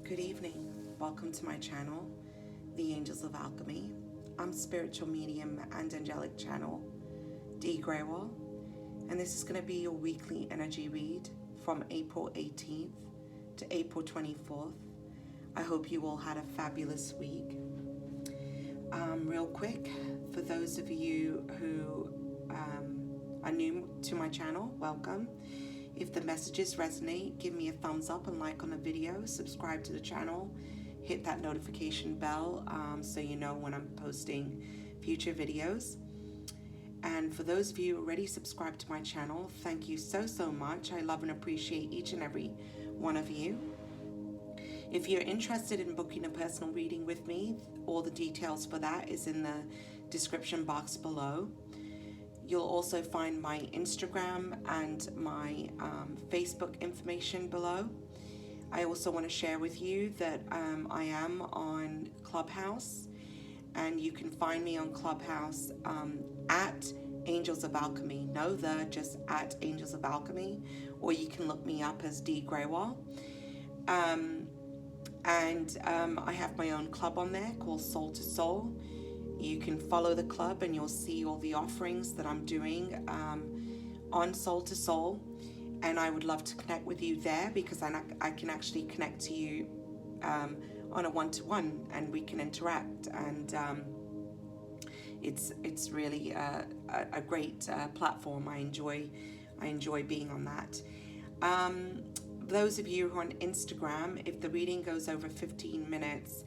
Good evening. Welcome to my channel, the Angels of Alchemy. I'm spiritual medium and angelic channel, Dee Grewal, and this is going to be your weekly energy read from April 18th to April 24th. I hope you all had a fabulous week. Real quick, for those of you who are new to my channel, welcome. If the messages resonate, give me a thumbs up and like on the video, subscribe to the channel, hit that notification bell so you know when I'm posting future videos. And for those of you already subscribed to my channel, thank you so much. I love and appreciate each and every one of you. If you're interested in booking a personal reading with me, all the details for that is in the description box below. You'll also find my Instagram and my Facebook information below. I also want to share with you that I am on Clubhouse, and you can find me on Clubhouse at Angels of Alchemy. No, just at Angels of Alchemy, or you can look me up as Dee Grewal. I have my own club on there called Soul to Soul. You can follow the club and you'll see all the offerings that I'm doing on Soul to Soul. And I would love to connect with you there, because I can actually connect to you on a one-to-one, and we can interact. And it's really a great platform. I enjoy being on that. Those of you who are on Instagram, if the reading goes over 15 minutes,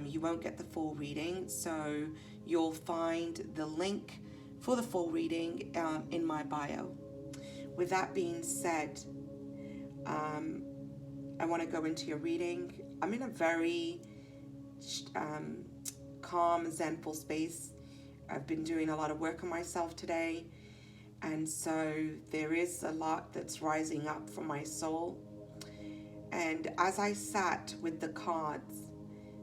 you won't get the full reading, so you'll find the link for the full reading in my bio. With that being said, I want to go into your reading. I'm in a very calm, zenful space. I've been doing a lot of work on myself today, and so there is a lot that's rising up from my soul. And as I sat with the cards,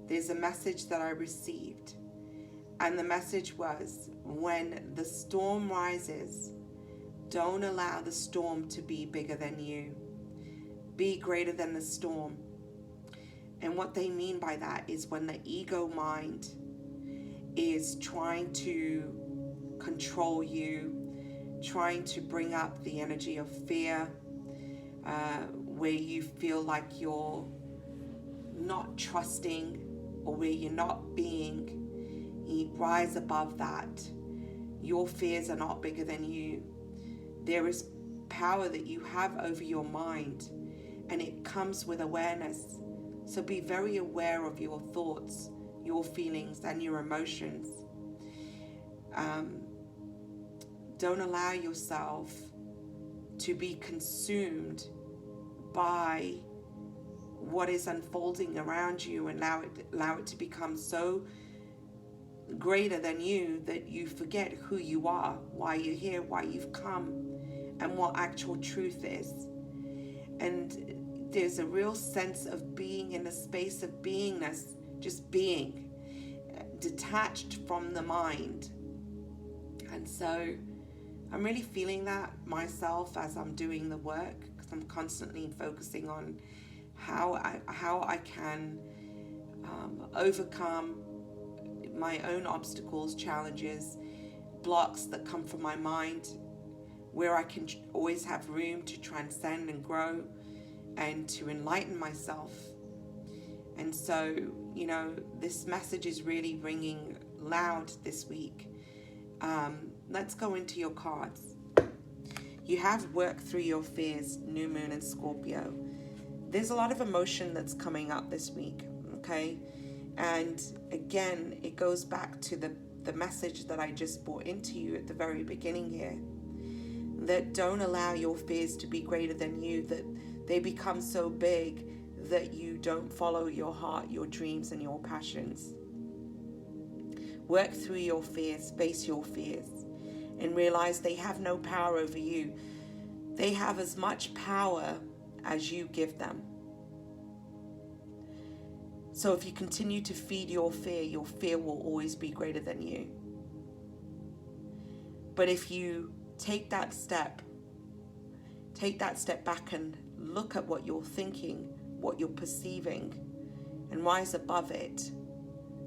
there's a message that I received, and the message was, when the storm rises, don't allow the storm to be bigger than you. Be greater than the storm. And what they mean by that is when the ego mind is trying to control you, trying to bring up the energy of fear, where you feel like you're not trusting, or where you're not being, you rise above that. Your fears are not bigger than you. There is power that you have over your mind, and it comes with awareness. So be very aware of your thoughts, your feelings, and your emotions. Don't allow yourself to be consumed by what is unfolding around you, and allow it to become so greater than you that you forget who you are, why you're here, why you've come, and what actual truth is. And there's a real sense of being in a space of beingness, just being, detached from the mind. And so I'm really feeling that myself as I'm doing the work, because I'm constantly focusing on how I can overcome my own obstacles, challenges, blocks that come from my mind, where I can always have room to transcend and grow and to enlighten myself. And so, you know, this message is really ringing loud this week. Let's go into your cards. You have worked through your fears, New Moon and Scorpio. There's a lot of emotion that's coming up this week, okay? And again, it goes back to the message that I just brought into you at the very beginning here, that don't allow your fears to be greater than you, that they become so big that you don't follow your heart, your dreams, and your passions. Work through your fears, face your fears, and realize they have no power over you. They have as much power as you give them. So if you continue to feed your fear will always be greater than you. But if you take that step back and look at what you're thinking, what you're perceiving, and rise above it.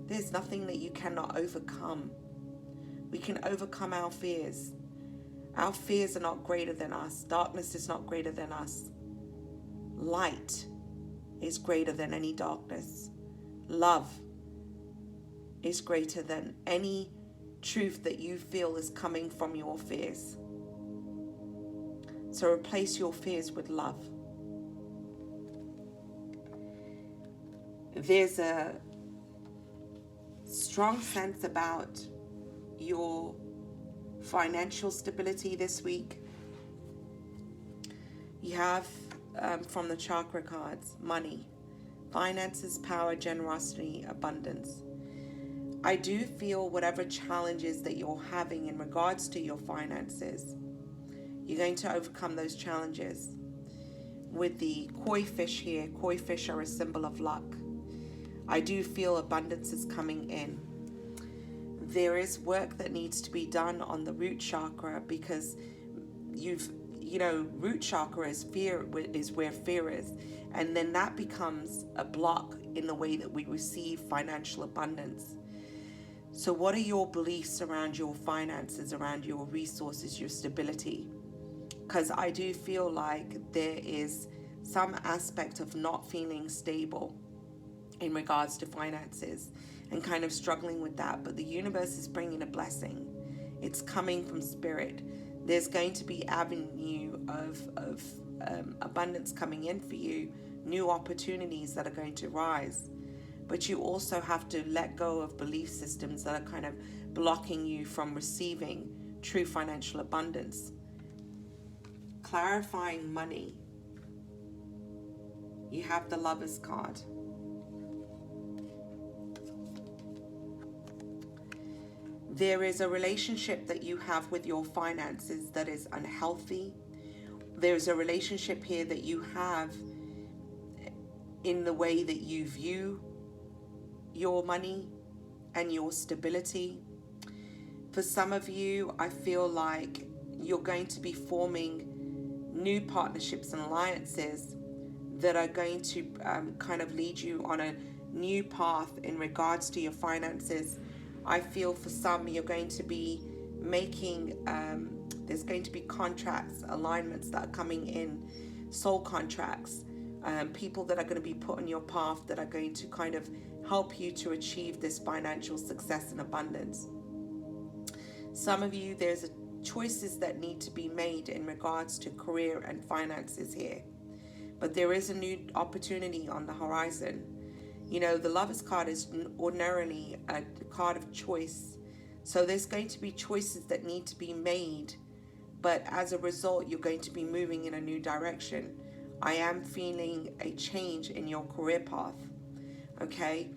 There's nothing that you cannot overcome. We can overcome our fears. Our fears are not greater than us. Darkness is not greater than us. Light is greater than any darkness. Love is greater than any truth that you feel is coming from your fears. So replace your fears with love. There's a strong sense about your financial stability this week. You have from the chakra cards, money, finances, power, generosity, abundance. I do feel whatever challenges that you're having in regards to your finances, you're going to overcome those challenges. With the koi fish here, koi fish are a symbol of luck. I do feel abundance is coming in. There is work that needs to be done on the root chakra, because root chakra is fear, is where fear is. And then that becomes a block in the way that we receive financial abundance. So what are your beliefs around your finances, around your resources, your stability? Because I do feel like there is some aspect of not feeling stable in regards to finances and kind of struggling with that. But the universe is bringing a blessing. It's coming from spirit. There's going to be avenue of abundance coming in for you, new opportunities that are going to rise. But you also have to let go of belief systems that are kind of blocking you from receiving true financial abundance. Clarifying money. You have the Lover's card. There is a relationship that you have with your finances that is unhealthy. There's a relationship here that you have in the way that you view your money and your stability. For some of you, I feel like you're going to be forming new partnerships and alliances that are going to kind of lead you on a new path in regards to your finances. I feel for some you're going to be making, there's going to be contracts, alignments that are coming in, soul contracts, people that are going to be put on your path that are going to kind of help you to achieve this financial success and abundance. Some of you, there's choices that need to be made in regards to career and finances here. But there is a new opportunity on the horizon. You know, the Lover's card is ordinarily a card of choice. So there's going to be choices that need to be made. But as a result, you're going to be moving in a new direction. I am feeling a change in your career path. Okay?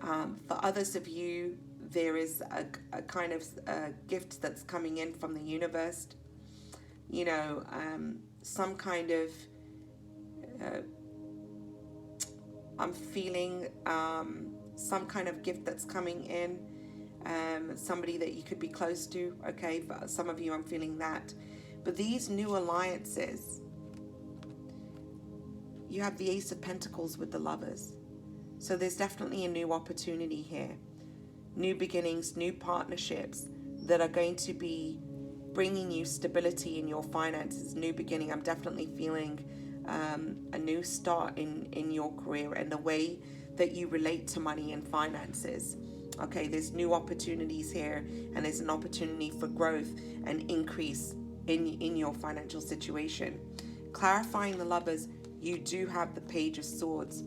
For others of you, there is a kind of gift that's coming in from the universe. You know, some kind of... I'm feeling some kind of gift that's coming in, somebody that you could be close to, okay? For some of you, I'm feeling that. But these new alliances, you have the Ace of Pentacles with the Lovers. So there's definitely a new opportunity here. New beginnings, new partnerships that are going to be bringing you stability in your finances, new beginning. I'm definitely feeling a new start in your career and the way that you relate to money and finances. Okay, there's new opportunities here, and there's an opportunity for growth and increase in your financial situation. Clarifying the Lovers, you do have the Page of Swords.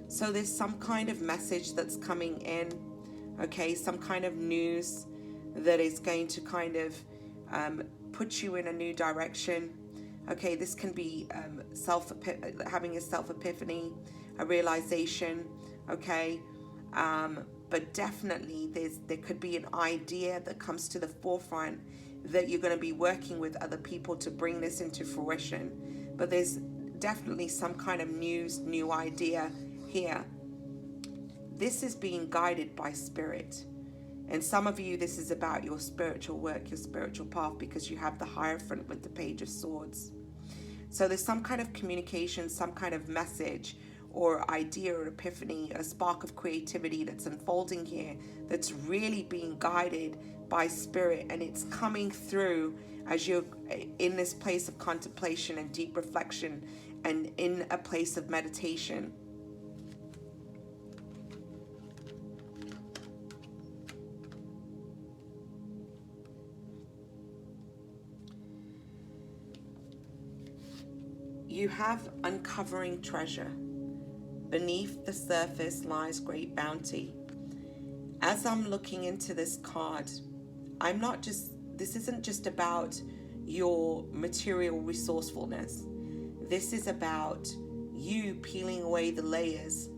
So there's some kind of message that's coming in, okay, some kind of news that is going to kind of put you in a new direction. Okay, this can be having a self-epiphany, a realization, okay? But definitely there could be an idea that comes to the forefront that you're going to be working with other people to bring this into fruition. But there's definitely some kind of news, new idea here. This is being guided by spirit. And some of you, this is about your spiritual work, your spiritual path, because you have the Hierophant with the Page of Swords. So there's some kind of communication, some kind of message, or idea or epiphany, a spark of creativity that's unfolding here, that's really being guided by spirit, and it's coming through as you're in this place of contemplation and deep reflection and in a place of meditation. You have uncovering treasure. Beneath the surface lies great bounty. As I'm looking into this card, this isn't just about your material resourcefulness. This is about you peeling away the layers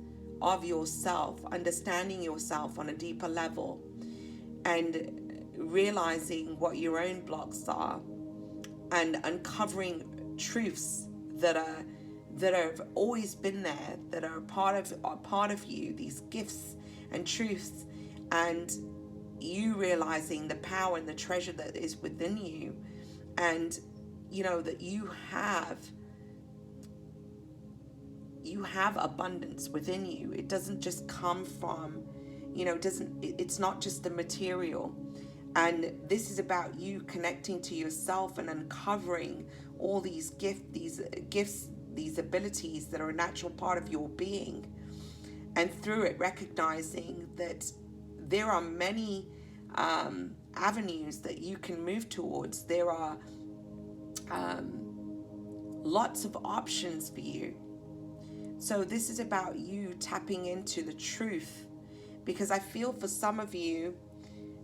of yourself, understanding yourself on a deeper level, and realizing what your own blocks are, and uncovering truths that have always been there, that are part of you, these gifts and truths, and you realizing the power and the treasure that is within you, and that you have abundance within you. It doesn't just come from, it's not just the material. And this is about you connecting to yourself and uncovering all these gifts, these abilities that are a natural part of your being. And through it, recognizing that there are many avenues that you can move towards. There are lots of options for you. So this is about you tapping into the truth, because I feel for some of you,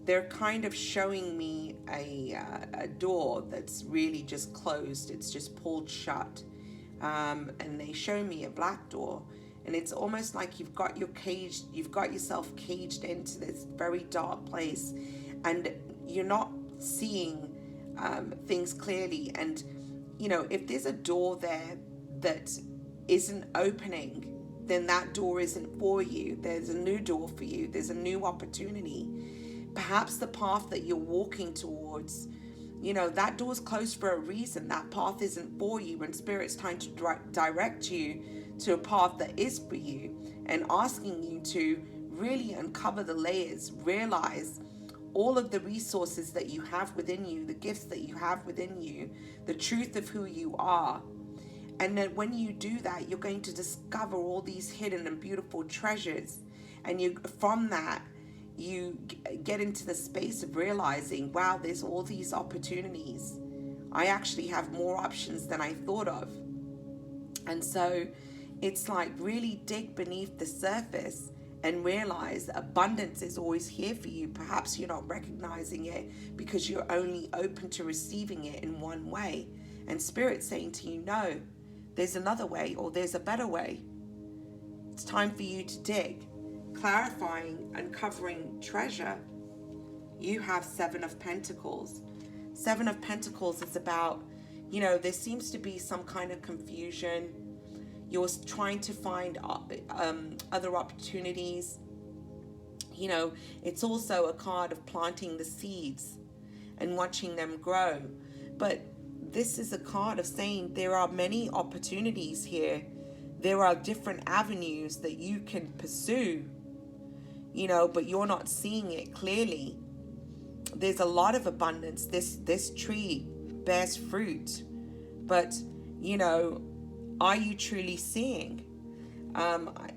they're kind of showing me a door that's really just closed. It's just pulled shut. And they show me a black door. And it's almost like you've got yourself caged into this very dark place, and you're not seeing things clearly. And, if there's a door there that isn't opening, then that door isn't for you. There's a new door for you. There's a new opportunity. Perhaps the path that you're walking towards, that door's closed for a reason. That path isn't for you, and Spirit's trying to direct you to a path that is for you, and asking you to really uncover the layers, realize all of the resources that you have within you, the gifts that you have within you, the truth of who you are. And then when you do that, you're going to discover all these hidden and beautiful treasures. And from that, you get into the space of realizing, wow, there's all these opportunities. I actually have more options than I thought of. And so it's like, really dig beneath the surface and realize abundance is always here for you. Perhaps you're not recognizing it because you're only open to receiving it in one way. And Spirit's saying to you, no, there's another way, or there's a better way. It's time for you to dig. Clarifying, uncovering treasure. You have 7 of Pentacles. 7 of Pentacles is about, there seems to be some kind of confusion. You're trying to find other opportunities. It's also a card of planting the seeds and watching them grow. But this is a card of saying there are many opportunities here. There are different avenues that you can pursue, but you're not seeing it clearly. There's a lot of abundance. This tree bears fruit, but, are you truly seeing?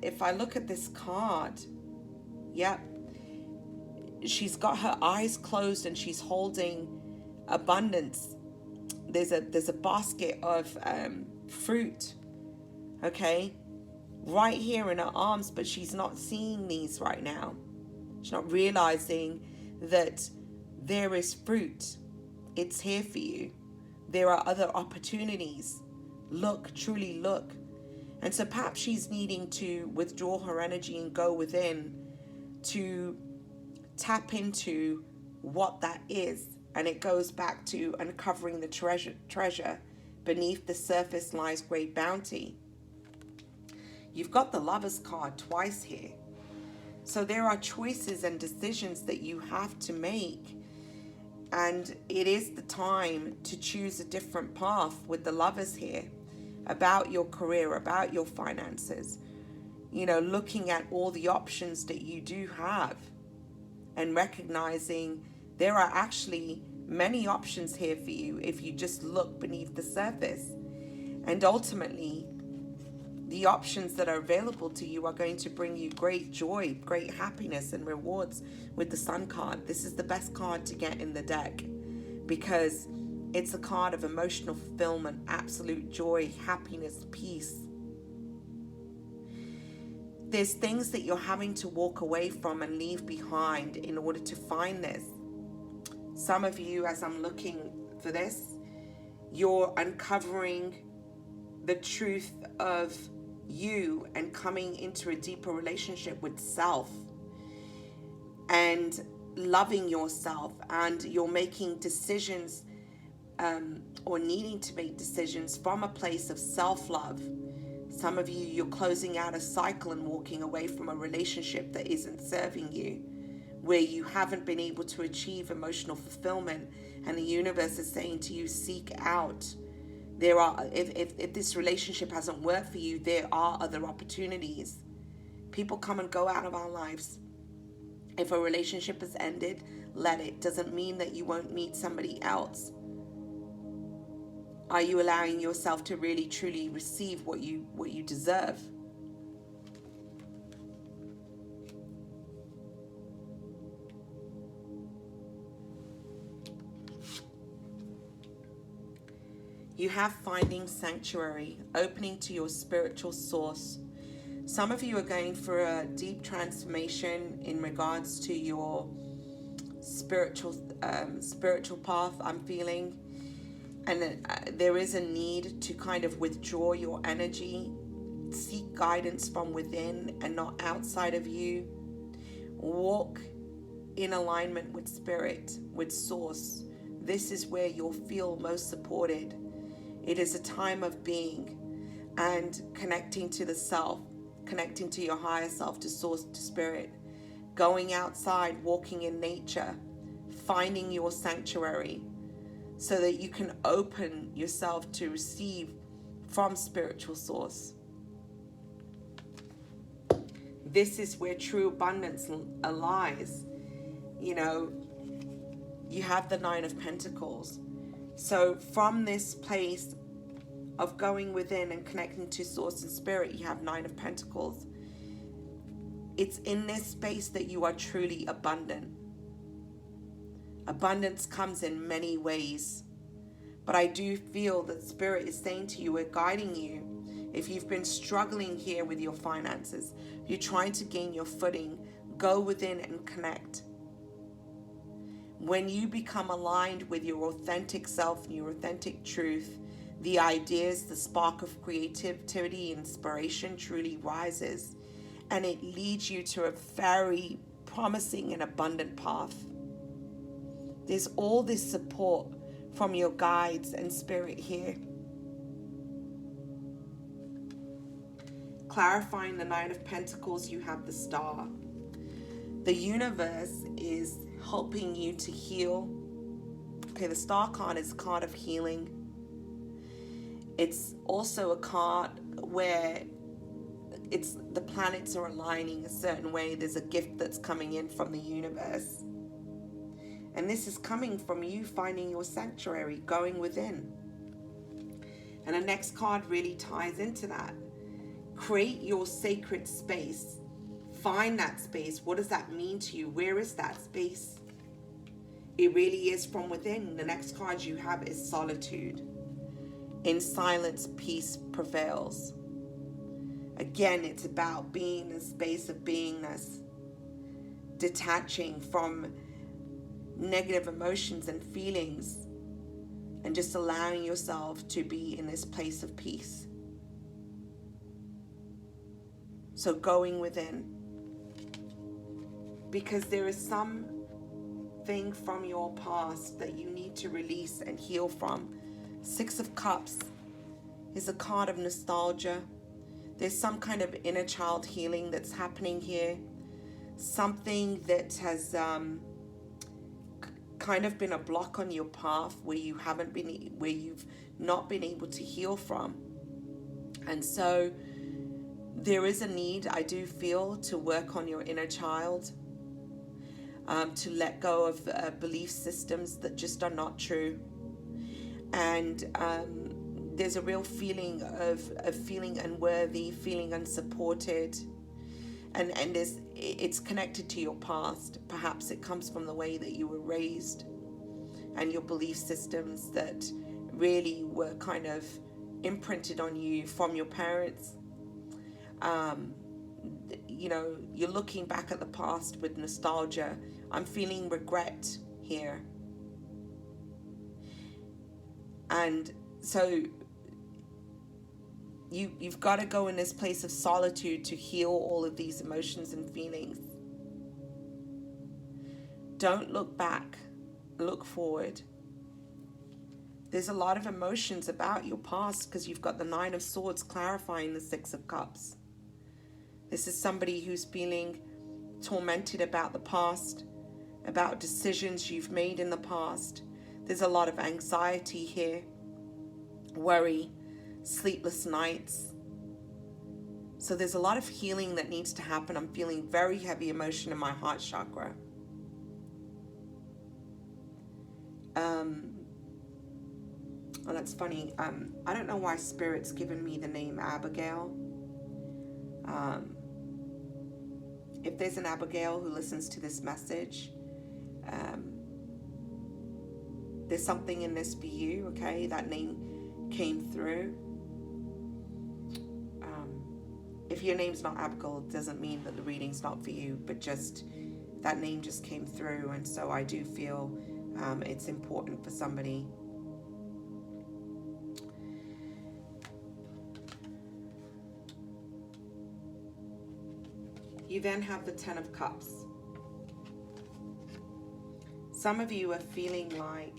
If I look at this card, yep, she's got her eyes closed and she's holding abundance. There's a basket of fruit, okay, right here in her arms, but she's not seeing these right now. She's not realizing that there is fruit. It's here for you. There are other opportunities. Look, truly look. And so perhaps she's needing to withdraw her energy and go within to tap into what that is. And it goes back to uncovering the treasure. Beneath the surface lies great bounty. You've got the Lover's card twice here. So there are choices and decisions that you have to make. And it is the time to choose a different path with the Lovers here, about your career, about your finances. looking at all the options that you do have and recognizing there are actually many options here for you if you just look beneath the surface. And ultimately, the options that are available to you are going to bring you great joy, great happiness, and rewards with the Sun card. This is the best card to get in the deck because it's a card of emotional fulfillment, absolute joy, happiness, peace. There's things that you're having to walk away from and leave behind in order to find this. Some of you, as I'm looking for this, you're uncovering the truth of you and coming into a deeper relationship with self and loving yourself, and you're making decisions or needing to make decisions from a place of self-love. Some of you, you're closing out a cycle and walking away from a relationship that isn't serving you, where you haven't been able to achieve emotional fulfillment, and the universe is saying to you, seek out. There are, if this relationship hasn't worked for you, there are other opportunities. People come and go out of our lives. If a relationship has ended, let it. Doesn't mean that you won't meet somebody else. Are you allowing yourself to really truly receive what you deserve? You have finding sanctuary, opening to your spiritual source. Some of you are going for a deep transformation in regards to your spiritual path, I'm feeling. And there is a need to kind of withdraw your energy, seek guidance from within and not outside of you. Walk in alignment with spirit, with source. This is where you'll feel most supported. It is a time of being and connecting to the self, connecting to your higher self, to source, to spirit, going outside, walking in nature, finding your sanctuary so that you can open yourself to receive from spiritual source. This is where true abundance lies. You have the Nine of Pentacles. So from this place of going within and connecting to source and spirit, you have Nine of Pentacles. It's in this space that you are truly abundant. Abundance comes in many ways. But I do feel that spirit is saying to you, we're guiding you. If you've been struggling here with your finances, you're trying to gain your footing, go within and connect. When you become aligned with your authentic self and your authentic truth, the ideas, the spark of creativity, inspiration truly rises, and it leads you to a very promising and abundant path. There's all this support from your guides and spirit here. Clarifying the Nine of Pentacles, you have the Star. The universe is helping you to heal. Okay, the Star card is a card of healing. It's also a card where the planets are aligning a certain way. There's a gift that's coming in from the universe. And this is coming from you finding your sanctuary, going within. And the next card really ties into that. Create your sacred space. Find that space. What does that mean to you? Where is that space? It really is from within. The next card you have is solitude. In silence, peace prevails. Again, it's about being in a space of beingness. Detaching from negative emotions and feelings, and just allowing yourself to be in this place of peace. So going within, because there is something from your past that you need to release and heal from. Six of Cups is a card of nostalgia. There's some kind of inner child healing that's happening here. Something that has kind of been a block on your path where you've not been able to heal from. And so there is a need, I do feel, to work on your inner child, to let go of belief systems that just are not true. And there's a real feeling of feeling unworthy, feeling unsupported. And it's connected to your past. Perhaps it comes from the way that you were raised and your belief systems that really were kind of imprinted on you from your parents. You know, you're looking back at the past with nostalgia. I'm feeling regret here. And so you've got to go in this place of solitude to heal all of these emotions and feelings. Don't look back, look forward. There's a lot of emotions about your past because you've got the Nine of Swords clarifying the Six of Cups. This is somebody who's feeling tormented about the past, about decisions you've made in the past. There's a lot of anxiety here, worry, sleepless nights. So there's a lot of healing that needs to happen. I'm feeling very heavy emotion in my heart chakra. Oh, that's funny. I don't know why Spirit's given me the name Abigail. If there's an Abigail who listens to this message, there's something in this for you, okay? That name came through. If your name's not Abigail, it doesn't mean that the reading's not for you, but just that name just came through, and so I do feel it's important for somebody. You then have the Ten of Cups. Some of you are feeling like,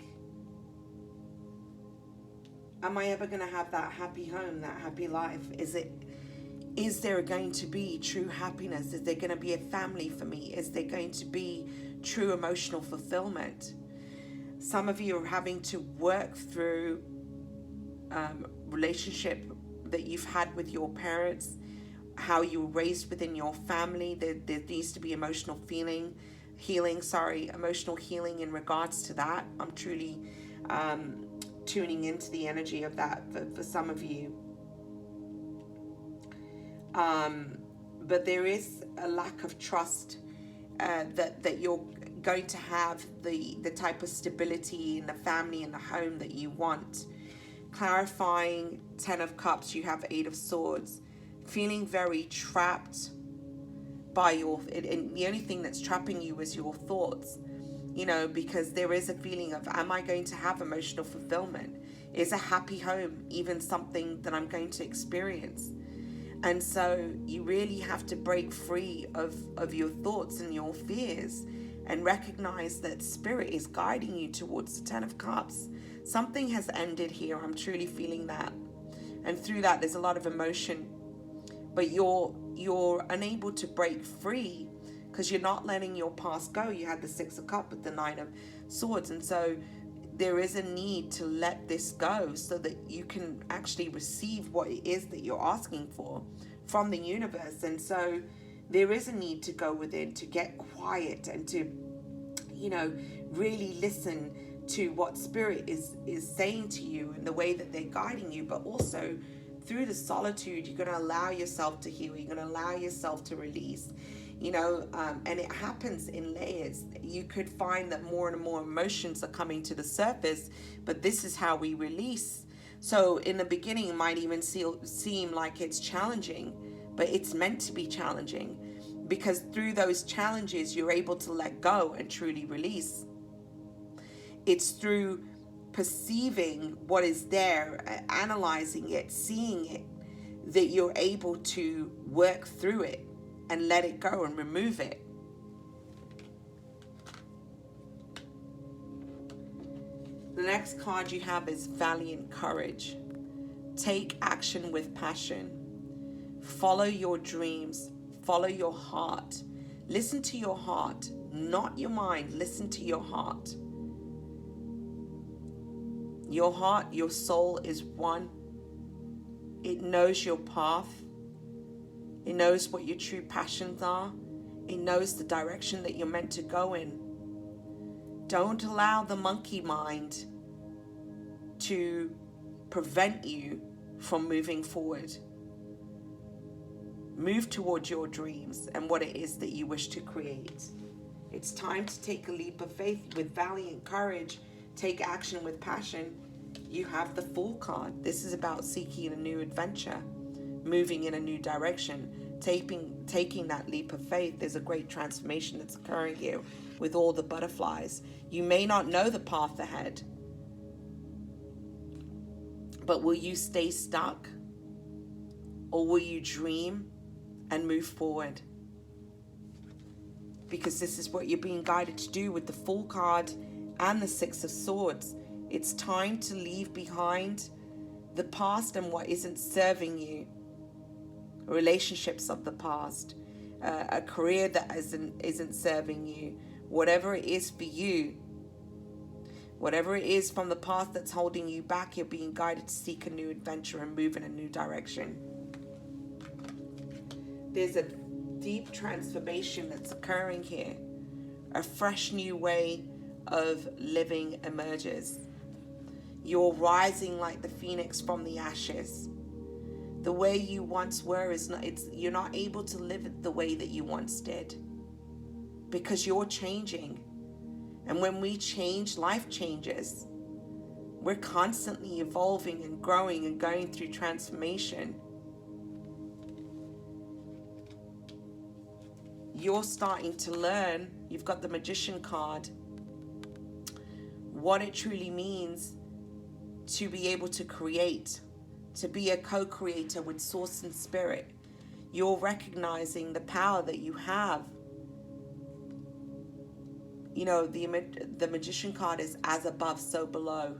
am I ever going to have that happy home, that happy life? Is there going to be true happiness? Is there going to be a family for me? Is there going to be true emotional fulfillment? Some of you are having to work through relationship that you've had with your parents, how you were raised within your family. There needs to be emotional healing in regards to that. I'm truly tuning into the energy of that for some of you. But there is a lack of trust that you're going to have the type of stability in the family and the home that you want. Clarifying Ten of Cups, you have Eight of Swords. Feeling very trapped by and the only thing that's trapping you is your thoughts, because there is a feeling of, am I going to have emotional fulfillment? Is a happy home even something that I'm going to experience? And so you really have to break free of your thoughts and your fears and recognize that Spirit is guiding you towards the Ten of Cups. Something has ended here. I'm truly feeling that. And through that, there's a lot of emotion. But you're unable to break free because you're not letting your past go. You had the Six of Cups with the Nine of Swords. And so there is a need to let this go so that you can actually receive what it is that you're asking for from the universe. And so there is a need to go within, to get quiet and to, really listen to what Spirit is saying to you and the way that they're guiding you. But also through the solitude, you're going to allow yourself to heal. You're going to allow yourself to release. And it happens in layers. You could find that more and more emotions are coming to the surface, but this is how we release. So in the beginning, it might even seem like it's challenging, but it's meant to be challenging, because through those challenges, you're able to let go and truly release. It's through perceiving what is there, analyzing it, seeing it, that you're able to work through it and let it go and remove it. The next card you have is Valiant Courage. Take action with passion. Follow your dreams. Follow your heart. Listen to your heart, not your mind. Listen to your heart. Your heart, your soul is one. It knows your path. It knows what your true passions are. It knows the direction that you're meant to go in. Don't allow the monkey mind to prevent you from moving forward. Move towards your dreams and what it is that you wish to create. It's time to take a leap of faith with valiant courage. Take action with passion. You have the Fool card. This is about seeking a new adventure, moving in a new direction, taking that leap of faith. There's a great transformation that's occurring here with all the butterflies. You may not know the path ahead, but will you stay stuck, or will you dream and move forward? Because this is what you're being guided to do with the Fool card and the Six of Swords. It's time to leave behind the past and what isn't serving you. Relationships of the past, a career that isn't serving you. Whatever it is for you, whatever it is from the past that's holding you back, you're being guided to seek a new adventure and move in a new direction. There's a deep transformation that's occurring here. A fresh new way of living emerges. You're rising like the phoenix from the ashes. The way you once were you're not able to live it the way that you once did, because you're changing. And when we change, life changes. We're constantly evolving and growing and going through transformation. You're starting to learn, you've got the Magician card, what it truly means to be able to create, to be a co-creator with Source and Spirit. You're recognizing the power that you have. You know, the Magician card is as above, so below.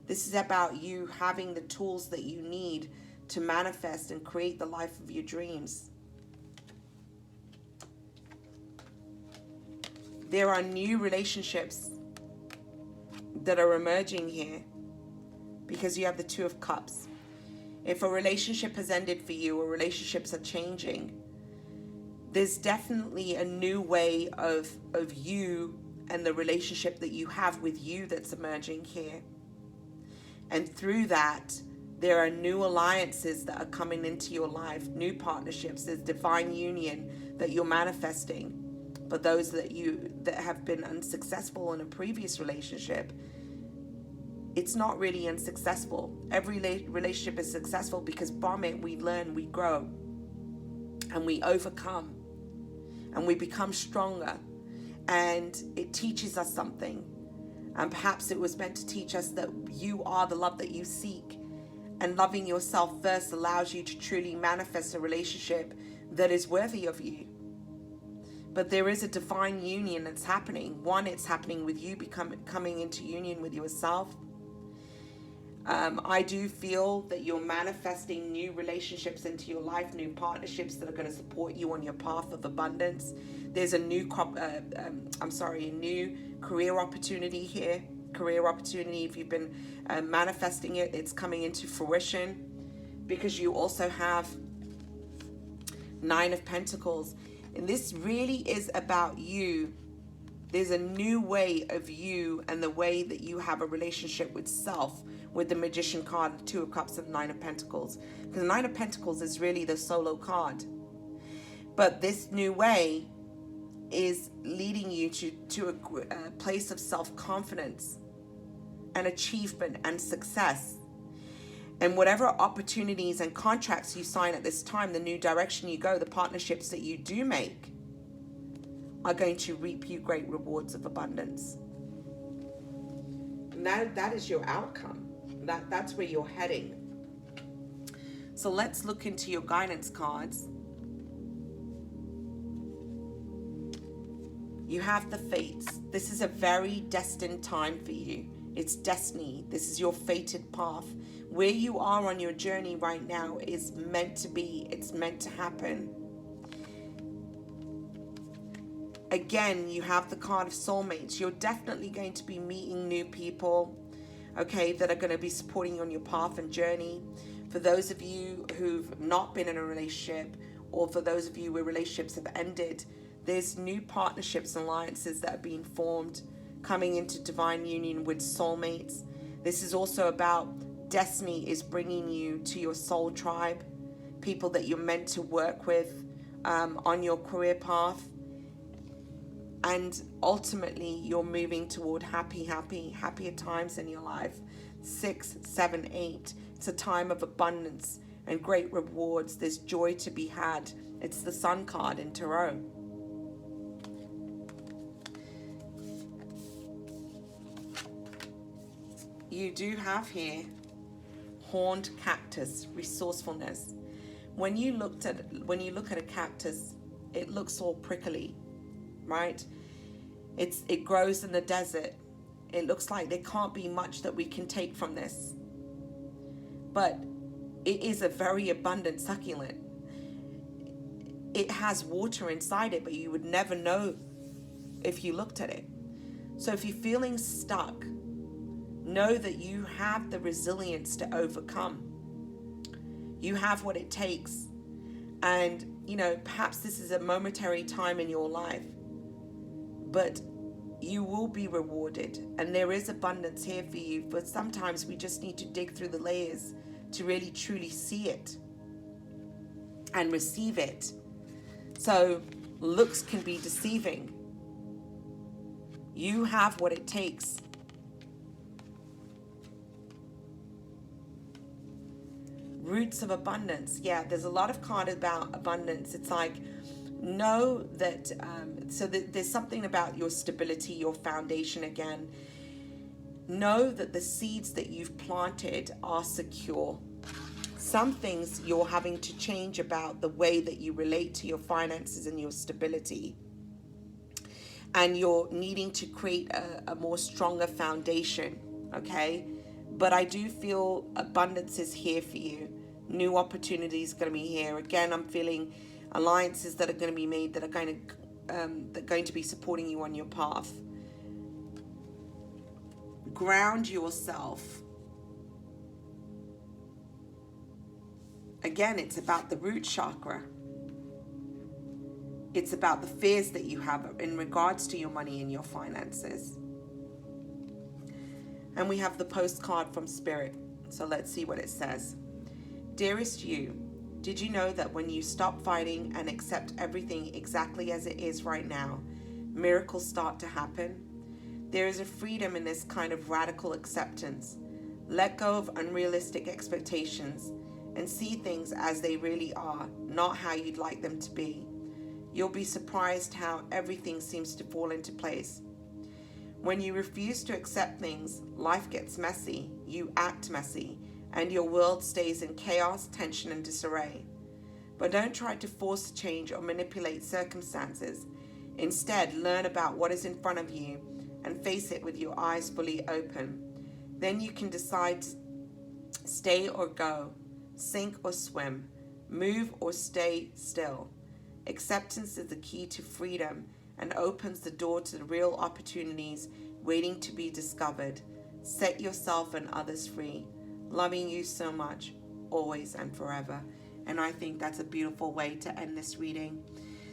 This is about you having the tools that you need to manifest and create the life of your dreams. There are new relationships that are emerging here because you have the Two of Cups. If a relationship has ended for you, or relationships are changing, there's definitely a new way of you and the relationship that you have with you that's emerging here. And through that, there are new alliances that are coming into your life, new partnerships. There's divine union that you're manifesting. But those that have been unsuccessful in a previous relationship, it's not really unsuccessful. Every relationship is successful because from it we learn, we grow, and we overcome, and we become stronger, and it teaches us something. And perhaps it was meant to teach us that you are the love that you seek, and loving yourself first allows you to truly manifest a relationship that is worthy of you. But there is a divine union that's happening. One, it's happening with you coming into union with yourself. I do feel that you're manifesting new relationships into your life, new partnerships that are going to support you on your path of abundance. There's a new new career opportunity here. Career opportunity, if you've been manifesting it, it's coming into fruition, because you also have Nine of Pentacles. And this really is about you. There's a new way of you and the way that you have a relationship with self, with the Magician card, the Two of Cups, and Nine of Pentacles. Because the Nine of Pentacles is really the solo card. But this new way is leading you to a place of self-confidence and achievement and success. And whatever opportunities and contracts you sign at this time, the new direction you go, the partnerships that you do make are going to reap you great rewards of abundance. And that is your outcome. That's where you're heading. So let's look into your guidance cards. You have the Fates. This is a very destined time for you. It's destiny. This is your fated path. Where you are on your journey right now is meant to be. It's meant to happen. Again, you have the card of soulmates. You're definitely going to be meeting new people, okay, that are going to be supporting you on your path and journey. For those of you who've not been in a relationship, or for those of you where relationships have ended, there's new partnerships and alliances that are being formed, coming into divine union with soulmates. This is also about destiny is bringing you to your soul tribe, people that you're meant to work with on your career path. And ultimately, you're moving toward happier times in your life. 6, 7, 8. It's a time of abundance and great rewards. There's joy to be had. It's the Sun card in Tarot. You do have here horned cactus, resourcefulness. When you look at a cactus, it looks all prickly, right? It grows in the desert. It looks like there can't be much that we can take from this. But it is a very abundant succulent. It has water inside it, but you would never know if you looked at it. So if you're feeling stuck, know that you have the resilience to overcome. You have what it takes. And, perhaps this is a momentary time in your life, but you will be rewarded. And there is abundance here for you. But sometimes we just need to dig through the layers to really truly see it and receive it. So looks can be deceiving. You have what it takes. Roots of abundance. Yeah, there's a lot of card about abundance. It's like, know that, there's something about your stability, your foundation again. Know that the seeds that you've planted are secure. Some things you're having to change about the way that you relate to your finances and your stability. And you're needing to create a more stronger foundation, okay? But I do feel abundance is here for you. New opportunities going to be here. Again, I'm feeling alliances that are going to be made that are going to be supporting you on your path. Ground yourself. Again, it's about the root chakra. It's about the fears that you have in regards to your money and your finances. And we have the postcard from Spirit. So let's see what it says. Dearest you, did you know that when you stop fighting and accept everything exactly as it is right now, miracles start to happen? There is a freedom in this kind of radical acceptance. Let go of unrealistic expectations and see things as they really are, not how you'd like them to be. You'll be surprised how everything seems to fall into place. When you refuse to accept things, life gets messy, you act messy, and your world stays in chaos, tension, and disarray. But don't try to force change or manipulate circumstances. Instead, learn about what is in front of you and face it with your eyes fully open. Then you can decide to stay or go, sink or swim, move or stay still. Acceptance is the key to freedom and opens the door to the real opportunities waiting to be discovered. Set yourself and others free. Loving you so much, always and forever. And I think that's a beautiful way to end this reading.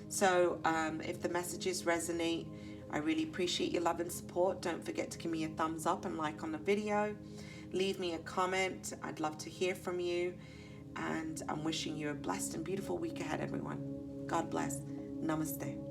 So if the messages resonate, I really appreciate your love and support. Don't forget to give me a thumbs up and like on the video. Leave me a comment. I'd love to hear from you. And I'm wishing you a blessed and beautiful week ahead, everyone. God bless. Namaste.